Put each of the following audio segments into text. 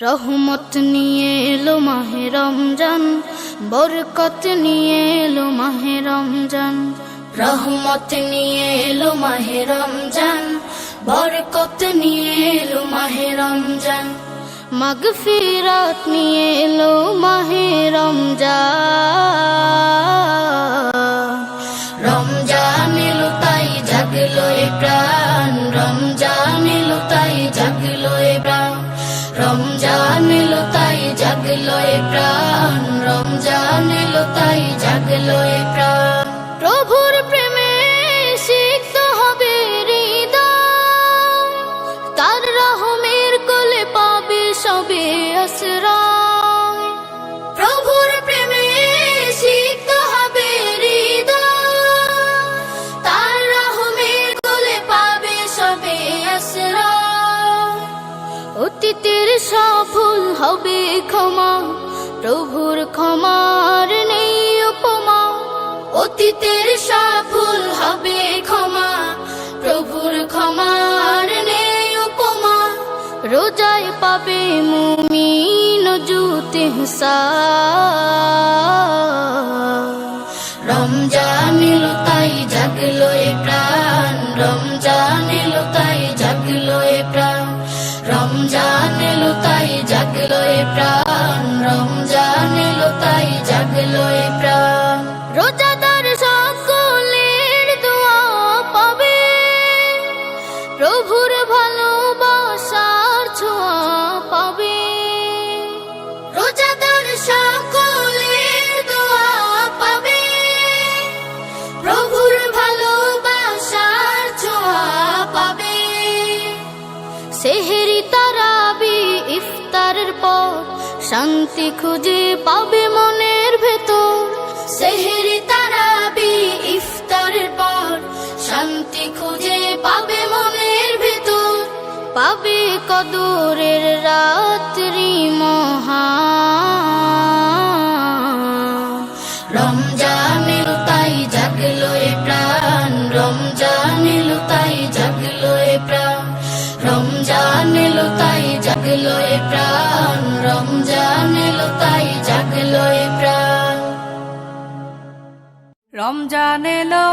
রহমত নিয়ে এলো মাহে রমজান, বরকত নিয়ে এলো মাহে রমজান। রহমত নিয়ে এলো মাহে রমজান, বরকত নিয়ে এলো মাহে রমজান। মাগফিরাত নিয়ে এলো মাহে রমজান। রমজান এলো তাই জাগলো এ প্রাণ, রমজান এলো তাই জাগলো এ প্রাণ। রমজান এলো তাই জাগলো এ প্রাণ, রমজান এলো তাই জাগলো এ প্রাণ। প্রভুর প্রেমে সিক্ত হবে হৃদয়, তার রহমের কোলে পাবে সবে আশ্রয়। প্রভুর প্রেমে সিক্ত হবে হৃদয়, তার রহমের কোলে পাবে সবে আশ্রয়। অতীতের সব ভুল হবে ক্ষমা, প্রভুর ক্ষমার নেই উপমা। অতীতের সব ভুল হবে ক্ষমা, প্রভুর ক্ষমার নেই উপমা। রোজায় পাবে মুমিন জুত ইহসান। রমজান এলো তাই জাগলো এ প্রাণ, রমজান এলো তাই জাগলো এ প্রাণ। রমজান এলো তাই জাগলো এ প্রাণ, রমজান এলো তাই জাগলো এ প্রাণ। রোজাদার সকলের দোয়া পাবে, প্রভুর ভালোবাসার ছোঁয়া পাবে। রোজাদার সকলের দোয়া পাবে, প্রভুর ভালোবাসার ছোঁয়া পাবে। সেহেরি তারাবি ইফতারের পর শান্তি খুঁজে পাবে মনের ভেতর। সেহেরি তারাবি ইফতারের পর শান্তি খুঁজে পাবে মনের ভেতর। পাবে কদরের রাত্রি মহান। রমজান এলো তাই জাগলো এ প্রাণ, রমজান এলো তাই জাগলো এ প্রাণ। রমজান এলো তাই জাগলো এ প্রাণ, রমজান এলো তাই জাগলো এ প্রাণ। রমজান এলো,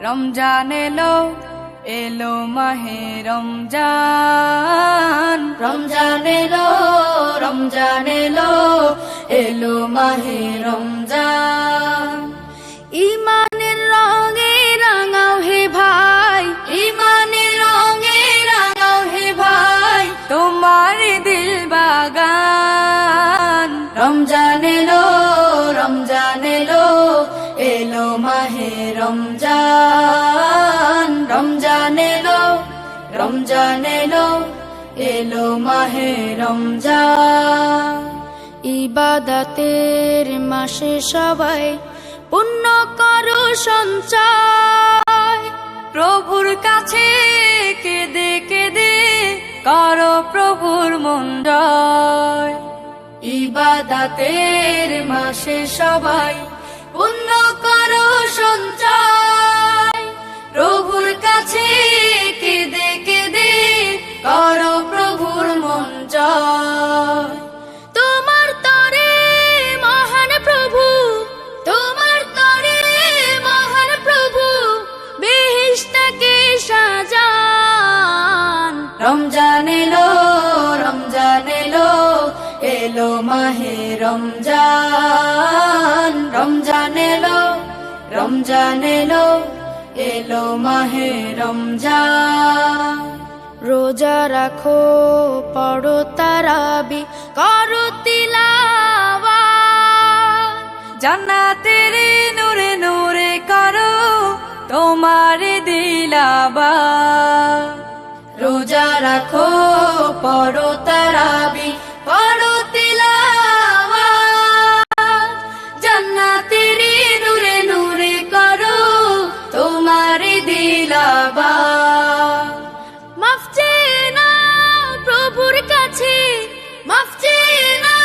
রমজান এলো, এলো মাহে রমজান। রমজান এলো, রমজান এলো, এলো মাহে রমজান। ইমানের রঙে রাঙাও হে ভাই, ইমানের রঙে রাঙাও হে ভাই, তোমার দিল বাগান। রমজান এলো, রমজান এলো, এলো মাহে রমজান। রমজান এলো, রমজান এলো, এলো মাহে রমজান। ইবাদতের মাসে সবাই পুণ্য করো সঞ্চয়, প্রভুর কাছে কেঁদে কেঁদে করো প্রভুর মন জয়। ইবাদতের মাসে সবাই পুণ্য করো সঞ্চয়, প্রভুর কাছে কেঁদে কেঁদে করো প্রভুর মন জয়। তোমার তরে মহান প্রভু, তোমার তরে মহান প্রভু, বেহেশতকে সাজান। রমজান এলো, রমজান এলো, এলো মাহে রমজান। রমজান এলো, রমজান এলো, এলো মাহে রমজান। রোজা রাখো, পড়ো তারাবি, করো তিলাওয়াত, জান্নাতের নূরে নূরে করো তোমার দিলাবা। রোজা রাখো, পড়ো তারাবি,